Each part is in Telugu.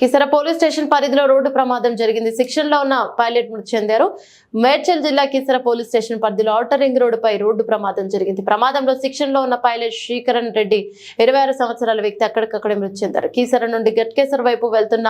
కిసర పోలీస్ స్టేషన్ పరిధిలో రోడ్డు ప్రమాదం జరిగింది. శిక్షణలో ఉన్న పైలట్ మృతి చెందారు. మేడ్చల్ జిల్లా కిసర పోలీస్ స్టేషన్ పరిధిలో ఔటర్ రింగ్ రోడ్డుపై రోడ్డు ప్రమాదం జరిగింది. ప్రమాదంలో శిక్షణలో ఉన్న పైలట్ శ్రీకరణ్ రెడ్డి 26 సంవత్సరాల వ్యక్తి అక్కడికక్కడే మృతి చెందారు. కిసర నుండి గట్కేసర్ వైపు వెళ్తున్న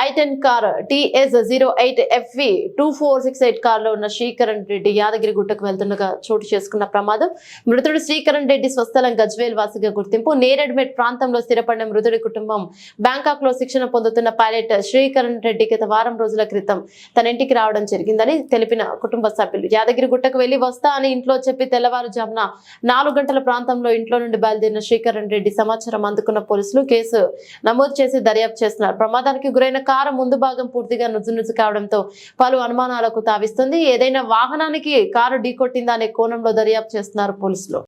I-10 కార్ TS08FV 2468 కారులో ఉన్న శ్రీకరణ్ రెడ్డి యాదగిరి గుట్టకు వెళ్తుండగా చోటు చేసుకున్న ప్రమాదం. మృతుడు శ్రీకరణ్ రెడ్డి స్వస్థలం గజ్వేల్ వాసిగా గుర్తింపు. నేరెడ్మెట్ ప్రాంతంలో స్థిరపడిన మృతుడి కుటుంబం బ్యాంకాక్ లో శిక్షణ పొందుతున్న పైలట్ శ్రీకరణ్ రెడ్డి గత వారం రోజుల క్రితం తన ఇంటికి రావడం జరిగిందని తెలిపిన కుటుంబ సభ్యులు యాదగిరి గుట్టకు వెళ్లి వస్తా అని ఇంట్లో చెప్పి తెల్లవారుజామున 4 గంటల ప్రాంతంలో ఇంట్లో నుండి బయలుదేరిన శ్రీకరణ్ రెడ్డి సమాచారం అందుకున్న పోలీసులు కేసు నమోదు చేసి దర్యాప్తు చేస్తున్నారు. ప్రమాదానికి గురైన కారు ముందు భాగం పూర్తిగా నుజ్జు కావడంతో పలు అనుమానాలకు తావిస్తుంది. ఏదైనా వాహనానికి కారు ఢీకొట్టిందా అనే కోణంలో దర్యాప్తు చేస్తున్నారు పోలీసులు.